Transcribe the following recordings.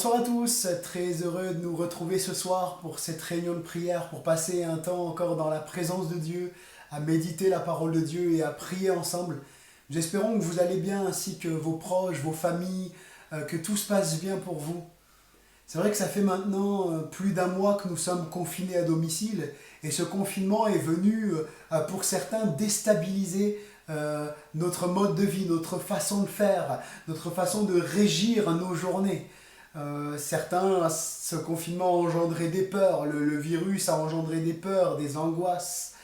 Bonsoir à tous, très heureux de nous retrouver ce soir pour cette réunion de prière, pour passer un temps encore dans la présence de Dieu, à méditer la parole de Dieu et à prier ensemble. Nous espérons que vous allez bien ainsi que vos proches, vos familles, que tout se passe bien pour vous. C'est vrai que ça fait maintenant plus d'un mois que nous sommes confinés à domicile et ce confinement est venu pour certains déstabiliser notre mode de vie, notre façon de faire, notre façon de régir nos journées. Certains, ce confinement a engendré des peurs, le virus a engendré des peurs, des angoisses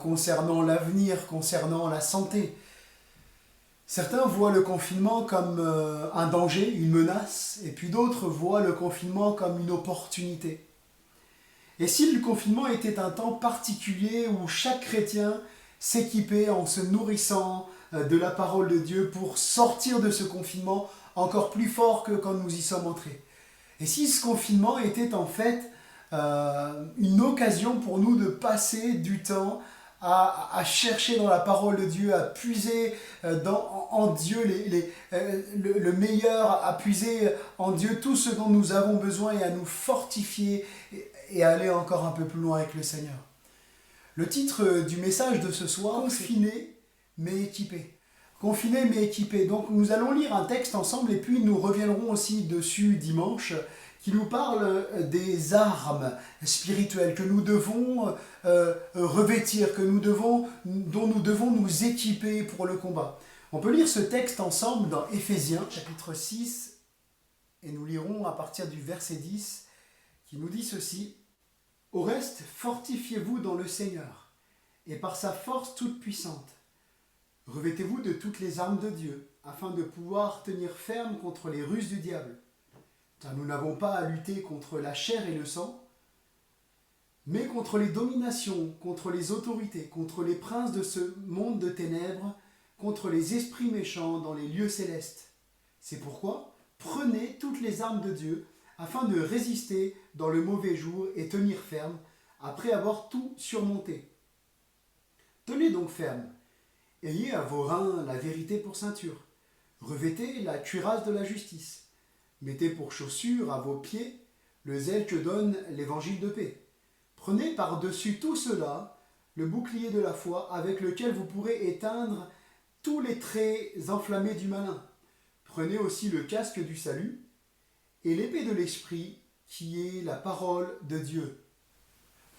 concernant l'avenir, concernant la santé. Certains voient le confinement comme un danger, une menace, et puis d'autres voient le confinement comme une opportunité. Et si le confinement était un temps particulier où chaque chrétien s'équipait en se nourrissant de la parole de Dieu pour sortir de ce confinement encore plus fort que quand nous y sommes entrés. Et si ce confinement était en fait une occasion pour nous de passer du temps à chercher dans la parole de Dieu, à puiser en Dieu le meilleur, à puiser en Dieu tout ce dont nous avons besoin et à nous fortifier et à aller encore un peu plus loin avec le Seigneur. Le titre du message de ce soir, Confiné mais équipé. Confiné mais équipé. Donc nous allons lire un texte ensemble et puis nous reviendrons aussi dessus dimanche qui nous parle des armes spirituelles que nous devons revêtir, dont nous devons nous équiper pour le combat. On peut lire ce texte ensemble dans Éphésiens chapitre 6 et nous lirons à partir du verset 10 qui nous dit ceci. Au reste, fortifiez-vous dans le Seigneur et par sa force toute puissante. Revêtez-vous de toutes les armes de Dieu, afin de pouvoir tenir ferme contre les ruses du diable. Car nous n'avons pas à lutter contre la chair et le sang, mais contre les dominations, contre les autorités, contre les princes de ce monde de ténèbres, contre les esprits méchants dans les lieux célestes. C'est pourquoi, prenez toutes les armes de Dieu, afin de résister dans le mauvais jour et tenir ferme, après avoir tout surmonté. Tenez donc ferme. Ayez à vos reins la vérité pour ceinture. Revêtez la cuirasse de la justice. Mettez pour chaussure à vos pieds le zèle que donne l'évangile de paix. Prenez par-dessus tout cela le bouclier de la foi avec lequel vous pourrez éteindre tous les traits enflammés du malin. Prenez aussi le casque du salut et l'épée de l'esprit qui est la parole de Dieu.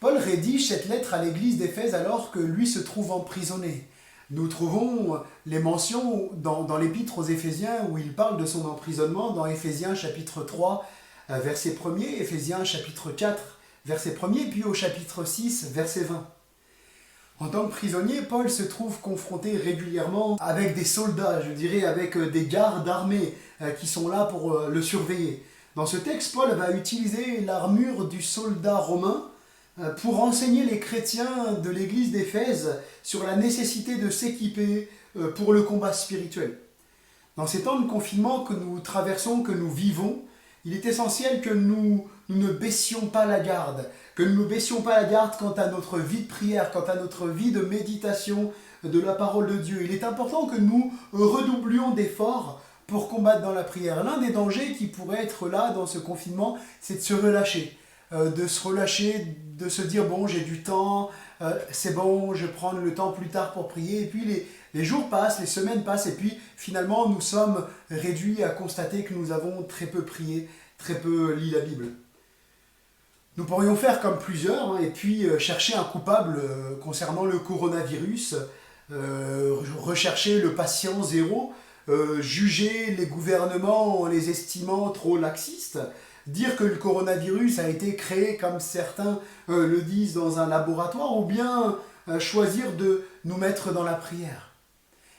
Paul rédige cette lettre à l'église d'Éphèse alors que lui se trouve emprisonné. Nous trouvons les mentions dans l'épître aux Éphésiens où il parle de son emprisonnement dans Éphésiens chapitre 3, verset 1er, Éphésiens chapitre 4, verset 1er, puis au chapitre 6, verset 20. En tant que prisonnier, Paul se trouve confronté régulièrement avec des soldats, je dirais avec des gardes armés qui sont là pour le surveiller. Dans ce texte, Paul va utiliser l'armure du soldat romain pour enseigner les chrétiens de l'église d'Éphèse sur la nécessité de s'équiper pour le combat spirituel. Dans ces temps de confinement que nous traversons, que nous vivons, il est essentiel que nous ne baissions pas la garde, que nous ne baissions pas la garde quant à notre vie de prière, quant à notre vie de méditation de la parole de Dieu. Il est important que nous redoublions d'efforts pour combattre dans la prière. L'un des dangers qui pourrait être là dans ce confinement, c'est de se relâcher. De se dire bon j'ai du temps, c'est bon, je prends le temps plus tard pour prier et puis les jours passent, les semaines passent et puis finalement nous sommes réduits à constater que nous avons très peu prié, très peu lu la Bible. Nous pourrions faire comme plusieurs et puis chercher un coupable concernant le coronavirus, rechercher le patient zéro, juger les gouvernements en les estimant trop laxistes, dire que le coronavirus a été créé, comme certains le disent, dans un laboratoire, ou bien choisir de nous mettre dans la prière.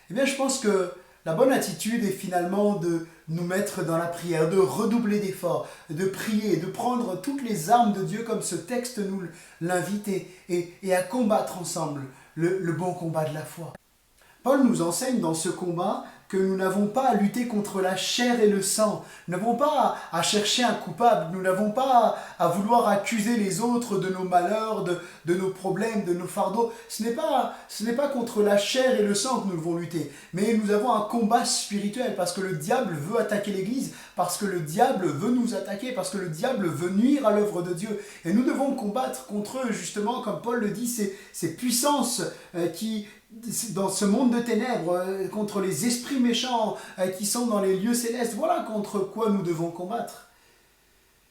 Eh bien, je pense que la bonne attitude est finalement de nous mettre dans la prière, de redoubler d'efforts, de prier, de prendre toutes les armes de Dieu comme ce texte nous l'invite et à combattre ensemble le bon combat de la foi. Paul nous enseigne dans ce combat que nous n'avons pas à lutter contre la chair et le sang. Nous n'avons pas à chercher un coupable. Nous n'avons pas à vouloir accuser les autres de nos malheurs, de nos problèmes, de nos fardeaux. Ce n'est pas contre la chair et le sang que nous devons lutter. Mais nous avons un combat spirituel parce que le diable veut attaquer l'Église, parce que le diable veut nous attaquer, parce que le diable veut nuire à l'œuvre de Dieu. Et nous devons combattre contre eux, justement, comme Paul le dit, ces puissances qui dans ce monde de ténèbres, contre les esprits méchants qui sont dans les lieux célestes. Voilà contre quoi nous devons combattre.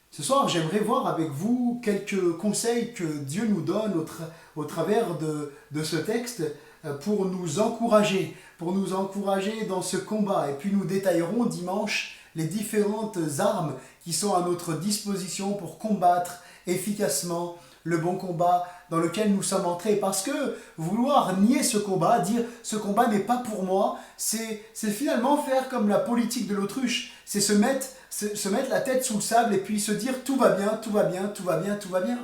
Ce soir, j'aimerais voir avec vous quelques conseils que Dieu nous donne au travers de ce texte pour nous encourager dans ce combat. Et puis nous détaillerons dimanche les différentes armes qui sont à notre disposition pour combattre efficacement le bon combat dans lequel nous sommes entrés. Parce que vouloir nier ce combat, dire ce combat n'est pas pour moi, c'est finalement faire comme la politique de l'autruche. C'est se mettre la tête sous le sable et puis se dire tout va bien, tout va bien, tout va bien, tout va bien.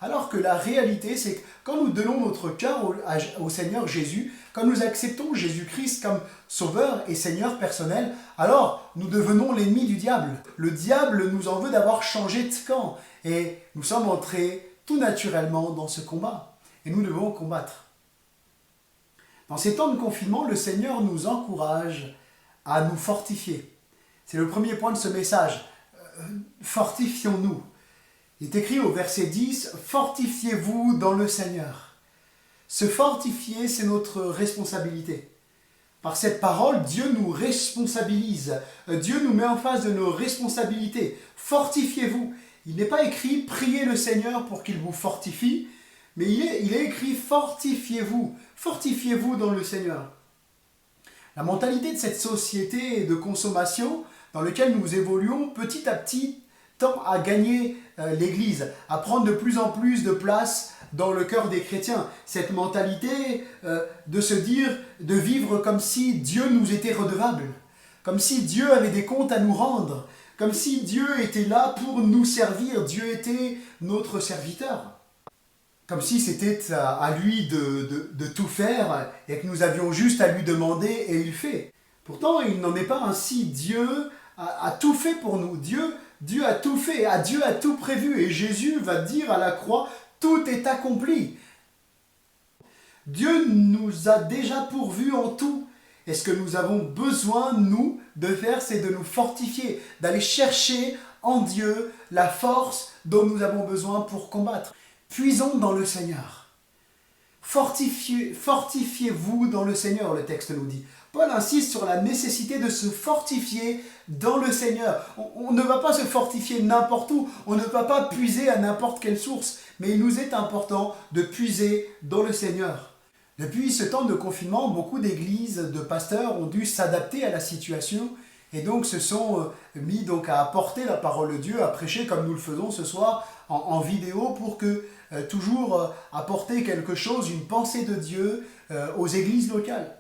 Alors que la réalité, c'est que quand nous donnons notre cœur au Seigneur Jésus, quand nous acceptons Jésus-Christ comme Sauveur et Seigneur personnel, alors nous devenons l'ennemi du diable. Le diable nous en veut d'avoir changé de camp et nous sommes entrés tout naturellement dans ce combat. Et nous devons combattre. Dans ces temps de confinement, le Seigneur nous encourage à nous fortifier. C'est le premier point de ce message. Fortifions-nous. Il est écrit au verset 10, « Fortifiez-vous dans le Seigneur ». Se fortifier, c'est notre responsabilité. Par cette parole, Dieu nous responsabilise. Dieu nous met en face de nos responsabilités. Fortifiez-vous. Il n'est pas écrit « Priez le Seigneur pour qu'il vous fortifie », mais il est écrit « Fortifiez-vous ». Fortifiez-vous dans le Seigneur. La mentalité de cette société de consommation dans laquelle nous évoluons petit à petit tend à gagner l'Église, à prendre de plus en plus de place dans le cœur des chrétiens. Cette mentalité de se dire, de vivre comme si Dieu nous était redevable, comme si Dieu avait des comptes à nous rendre, comme si Dieu était là pour nous servir, Dieu était notre serviteur. Comme si c'était à lui de tout faire et que nous avions juste à lui demander et il fait. Pourtant, il n'en est pas ainsi. Dieu a tout fait pour nous. Dieu a tout fait, Dieu a tout prévu. Et Jésus va dire à la croix, tout est accompli. Dieu nous a déjà pourvus en tout. Et ce que nous avons besoin, nous, de faire, c'est de nous fortifier, d'aller chercher en Dieu la force dont nous avons besoin pour combattre. Puisons dans le Seigneur. Fortifiez-vous dans le Seigneur, le texte nous dit. Paul insiste sur la nécessité de se fortifier dans le Seigneur. On ne va pas se fortifier n'importe où, on ne va pas puiser à n'importe quelle source, mais il nous est important de puiser dans le Seigneur. Depuis ce temps de confinement, beaucoup d'églises, de pasteurs ont dû s'adapter à la situation et donc se sont mis à apporter la parole de Dieu, à prêcher comme nous le faisons ce soir en vidéo pour que toujours apporter quelque chose, une pensée de Dieu aux églises locales.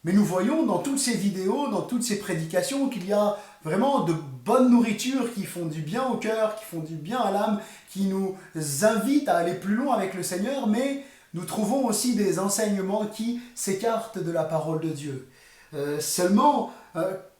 Mais nous voyons dans toutes ces vidéos, dans toutes ces prédications qu'il y a vraiment de bonnes nourritures qui font du bien au cœur, qui font du bien à l'âme, qui nous invitent à aller plus loin avec le Seigneur, mais nous trouvons aussi des enseignements qui s'écartent de la parole de Dieu.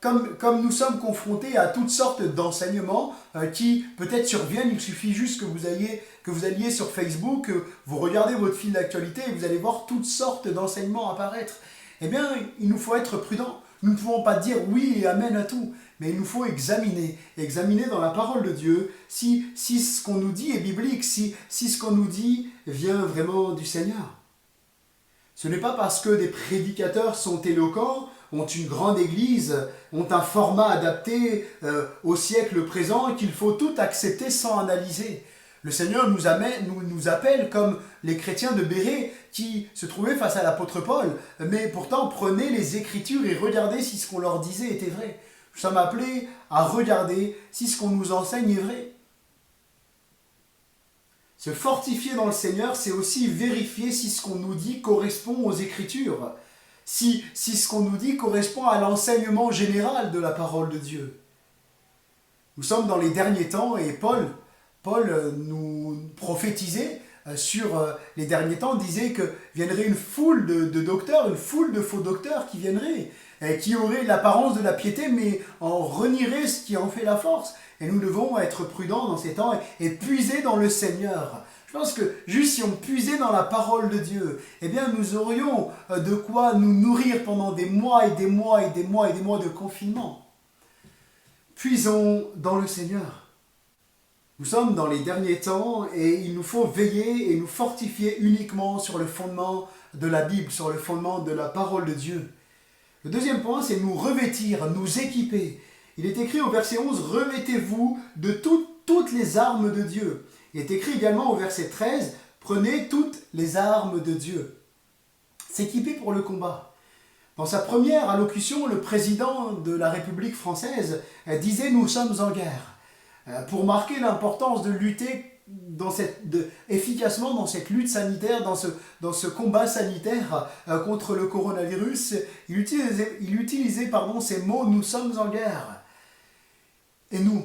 Comme nous sommes confrontés à toutes sortes d'enseignements qui peut-être surviennent, il suffit juste que vous alliez sur Facebook, vous regardez votre fil d'actualité et vous allez voir toutes sortes d'enseignements apparaître. Eh bien, il nous faut être prudents. Nous ne pouvons pas dire oui et amen à tout, mais il nous faut examiner dans la parole de Dieu si ce qu'on nous dit est biblique, si ce qu'on nous dit vient vraiment du Seigneur. Ce n'est pas parce que des prédicateurs sont éloquents, ont une grande église, ont un format adapté au siècle présent qu'il faut tout accepter sans analyser. Le Seigneur nous appelle comme les chrétiens de Bérée qui se trouvaient face à l'apôtre Paul, mais pourtant prenaient les Écritures et regardaient si ce qu'on leur disait était vrai. Nous sommes appelés à regarder si ce qu'on nous enseigne est vrai. Se fortifier dans le Seigneur, c'est aussi vérifier si ce qu'on nous dit correspond aux Écritures, si ce qu'on nous dit correspond à l'enseignement général de la parole de Dieu. Nous sommes dans les derniers temps et Paul nous prophétisait sur les derniers temps disait que viendrait une foule de docteurs, une foule de faux docteurs qui viendraient, qui auraient l'apparence de la piété, mais en renieraient ce qui en fait la force. Et nous devons être prudents dans ces temps et puiser dans le Seigneur. Je pense que juste si on puisait dans la parole de Dieu, eh bien nous aurions de quoi nous nourrir pendant des mois et des mois et des mois et des mois de confinement. Puisons dans le Seigneur. Nous sommes dans les derniers temps et il nous faut veiller et nous fortifier uniquement sur le fondement de la Bible, sur le fondement de la parole de Dieu. Le deuxième point, c'est nous revêtir, nous équiper. Il est écrit au verset 11, « Revêtez-vous de toutes les armes de Dieu ». Il est écrit également au verset 13, « Prenez toutes les armes de Dieu ». S'équiper pour le combat. Dans sa première allocution, le président de la République française disait « Nous sommes en guerre ». Pour marquer l'importance de lutter efficacement dans cette lutte sanitaire, dans ce combat sanitaire contre le coronavirus, il utilisait ces mots « Nous sommes en guerre ». Et nous,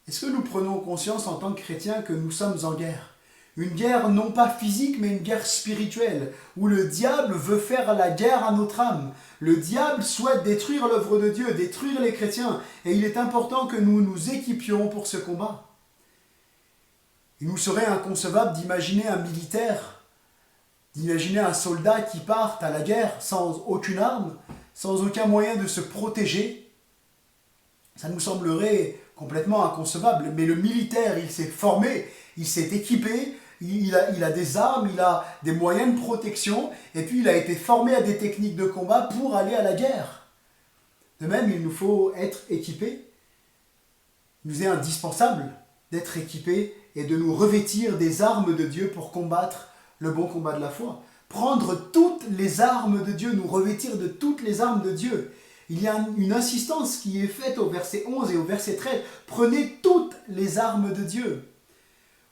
est-ce que nous prenons conscience en tant que chrétiens que nous sommes en guerre? Une guerre non pas physique, mais une guerre spirituelle, où le diable veut faire la guerre à notre âme. Le diable souhaite détruire l'œuvre de Dieu, détruire les chrétiens, et il est important que nous nous équipions pour ce combat. Il nous serait inconcevable d'imaginer un militaire, d'imaginer un soldat qui parte à la guerre sans aucune arme, sans aucun moyen de se protéger. Ça nous semblerait complètement inconcevable, mais le militaire, il s'est formé, il s'est équipé, il a des armes, il a des moyens de protection, et puis il a été formé à des techniques de combat pour aller à la guerre. De même, il nous faut être équipés. Il nous est indispensable d'être équipés et de nous revêtir des armes de Dieu pour combattre le bon combat de la foi. Prendre toutes les armes de Dieu, nous revêtir de toutes les armes de Dieu. Il y a une insistance qui est faite au verset 11 et au verset 13. Prenez toutes les armes de Dieu.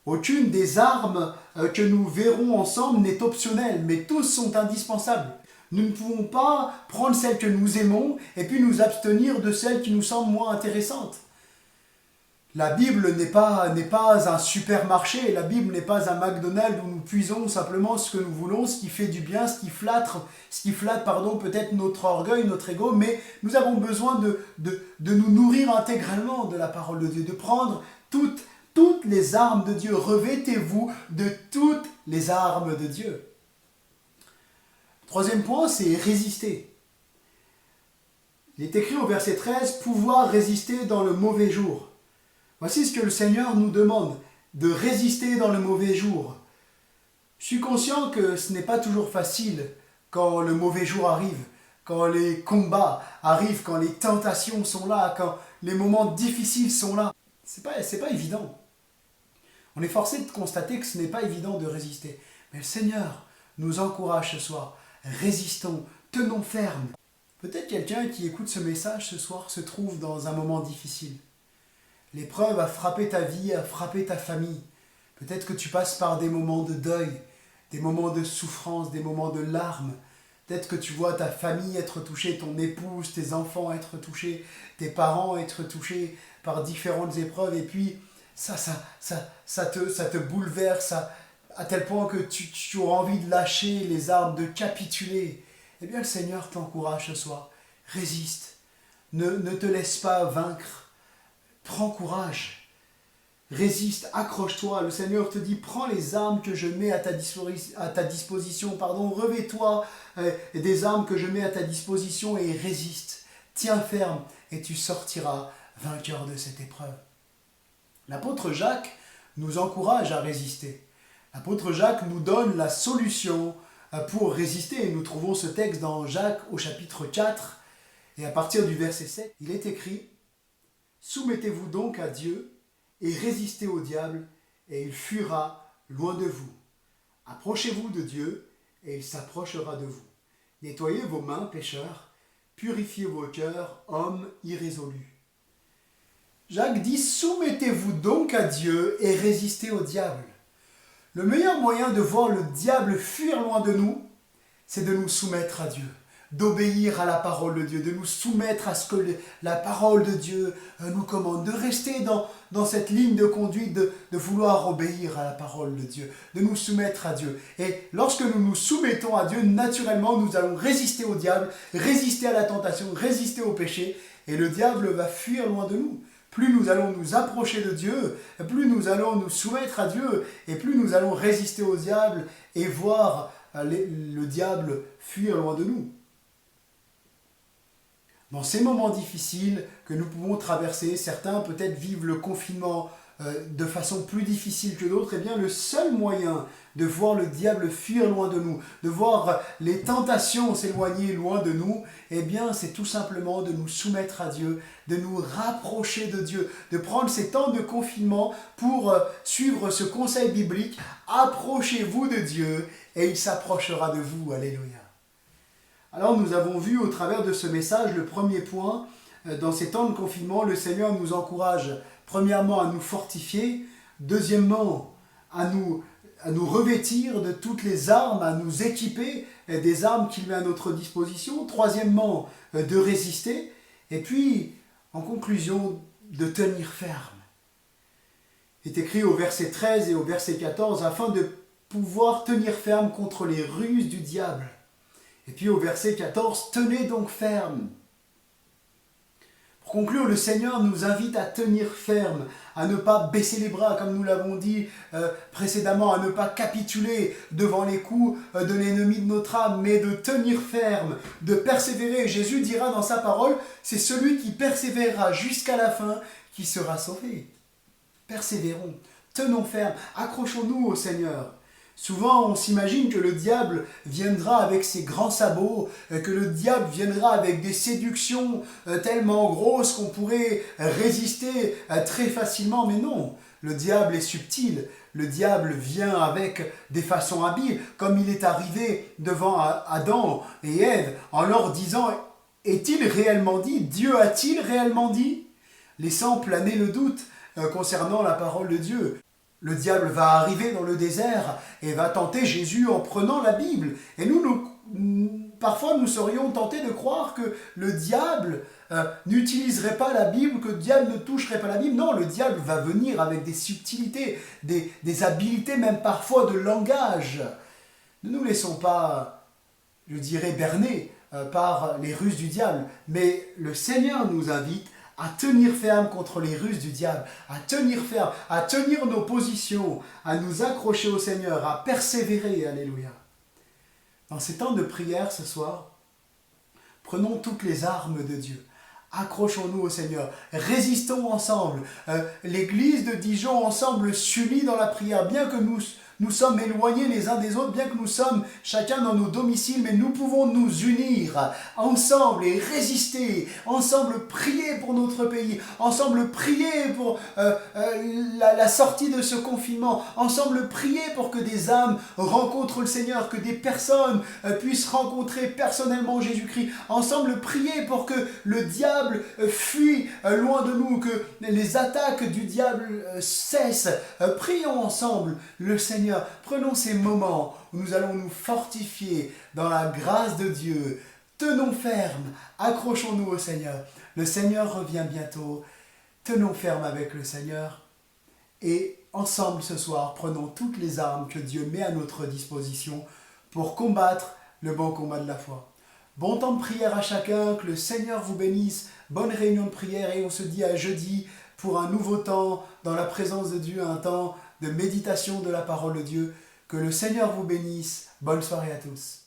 Aucune des armes que nous verrons ensemble n'est optionnelle, mais tous sont indispensables. Nous ne pouvons pas prendre celles que nous aimons et puis nous abstenir de celles qui nous semblent moins intéressantes. La Bible n'est pas un supermarché, la Bible n'est pas un McDonald's où nous puisons simplement ce que nous voulons, ce qui fait du bien, ce qui flatte peut-être notre orgueil, notre ego, mais nous avons besoin de nous nourrir intégralement de la parole de Dieu, de prendre toutes les armes de Dieu. Revêtez-vous de toutes les armes de Dieu. Troisième point, c'est résister. Il est écrit au verset 13, « Pouvoir résister dans le mauvais jour ». Voici ce que le Seigneur nous demande, de résister dans le mauvais jour. Je suis conscient que ce n'est pas toujours facile quand le mauvais jour arrive, quand les combats arrivent, quand les tentations sont là, quand les moments difficiles sont là. C'est pas évident. On est forcé de constater que ce n'est pas évident de résister. Mais le Seigneur nous encourage ce soir. Résistons, tenons ferme. Peut-être quelqu'un qui écoute ce message ce soir se trouve dans un moment difficile. L'épreuve a frappé ta vie, a frappé ta famille. Peut-être que tu passes par des moments de deuil, des moments de souffrance, des moments de larmes. Peut-être que tu vois ta famille être touchée, ton épouse, tes enfants être touchés, tes parents être touchés par différentes épreuves. Et puis, ça te bouleverse à tel point que tu auras envie de lâcher les armes, de capituler. Eh bien, le Seigneur t'encourage ce soir. Résiste. Ne te laisse pas vaincre. Prends courage, résiste, accroche-toi. Le Seigneur te dit, prends les armes que je mets à ta disposition, revêt-toi des armes que je mets à ta disposition et résiste. Tiens ferme et tu sortiras vainqueur de cette épreuve. L'apôtre Jacques nous encourage à résister. L'apôtre Jacques nous donne la solution pour résister. Et nous trouvons ce texte dans Jacques au chapitre 4 et à partir du verset 7, il est écrit: Soumettez-vous donc à Dieu et résistez au diable, et il fuira loin de vous. Approchez-vous de Dieu, et il s'approchera de vous. Nettoyez vos mains, pécheurs, purifiez vos cœurs, hommes irrésolus. Jacques dit, soumettez-vous donc à Dieu et résistez au diable. Le meilleur moyen de voir le diable fuir loin de nous, c'est de nous soumettre à Dieu, d'obéir à la parole de Dieu, de nous soumettre à ce que la parole de Dieu nous commande, de rester dans cette ligne de conduite, de vouloir obéir à la parole de Dieu, de nous soumettre à Dieu. Et lorsque nous nous soumettons à Dieu, naturellement, nous allons résister au diable, résister à la tentation, résister au péché, et le diable va fuir loin de nous. Plus nous allons nous approcher de Dieu, plus nous allons nous soumettre à Dieu, et plus nous allons résister au diable et voir le diable fuir loin de nous. Dans ces moments difficiles que nous pouvons traverser, certains peut-être vivent le confinement de façon plus difficile que d'autres, et bien le seul moyen de voir le diable fuir loin de nous, de voir les tentations s'éloigner loin de nous, eh bien c'est tout simplement de nous soumettre à Dieu, de nous rapprocher de Dieu, de prendre ces temps de confinement pour suivre ce conseil biblique. Approchez-vous de Dieu et il s'approchera de vous. Alléluia. Alors nous avons vu au travers de ce message le premier point, dans ces temps de confinement, le Seigneur nous encourage premièrement à nous fortifier, deuxièmement à nous revêtir de toutes les armes, à nous équiper des armes qu'il met à notre disposition, troisièmement de résister, et puis en conclusion de tenir ferme. Il est écrit au verset 13 et au verset 14, afin de pouvoir tenir ferme contre les ruses du diable. Et puis au verset 14, tenez donc ferme. Pour conclure, le Seigneur nous invite à tenir ferme, à ne pas baisser les bras, comme nous l'avons dit précédemment, à ne pas capituler devant les coups de l'ennemi de notre âme, mais de tenir ferme, de persévérer. Jésus dira dans sa parole, c'est celui qui persévérera jusqu'à la fin qui sera sauvé. Persévérons, tenons ferme, accrochons-nous au Seigneur. Souvent, on s'imagine que le diable viendra avec ses grands sabots, que le diable viendra avec des séductions tellement grosses qu'on pourrait résister très facilement. Mais non, le diable est subtil. Le diable vient avec des façons habiles, comme il est arrivé devant Adam et Ève, en leur disant « Est-il réellement dit? Dieu a-t-il réellement dit ?» Laissant planer le doute concernant la parole de Dieu. Le diable va arriver dans le désert et va tenter Jésus en prenant la Bible. Et parfois, nous serions tentés de croire que le diable n'utiliserait pas la Bible, que le diable ne toucherait pas la Bible. Non, le diable va venir avec des subtilités, des habiletés, même parfois de langage. Ne nous laissons pas, je dirais, berner par les ruses du diable. Mais le Seigneur nous invite à tenir ferme contre les ruses du diable, à tenir ferme, à tenir nos positions, à nous accrocher au Seigneur, à persévérer, alléluia. Dans ces temps de prière ce soir, prenons toutes les armes de Dieu, accrochons-nous au Seigneur, résistons ensemble. L'Église de Dijon ensemble s'unit dans la prière, bien que nous sommes éloignés les uns des autres, bien que nous sommes chacun dans nos domiciles, mais nous pouvons nous unir ensemble et résister, ensemble prier pour notre pays, ensemble prier pour la sortie de ce confinement, ensemble prier pour que des âmes rencontrent le Seigneur, que des personnes puissent rencontrer personnellement Jésus-Christ, ensemble prier pour que le diable fuit loin de nous, que les attaques du diable cessent. Prions ensemble le Seigneur. Prenons ces moments où nous allons nous fortifier dans la grâce de Dieu. Tenons ferme, accrochons-nous au Seigneur. Le Seigneur revient bientôt. Tenons ferme avec le Seigneur. Et ensemble ce soir, prenons toutes les armes que Dieu met à notre disposition pour combattre le bon combat de la foi. Bon temps de prière à chacun, que le Seigneur vous bénisse. Bonne réunion de prière et on se dit à jeudi pour un nouveau temps dans la présence de Dieu, un temps de méditation de la parole de Dieu. Que le Seigneur vous bénisse. Bonne soirée à tous.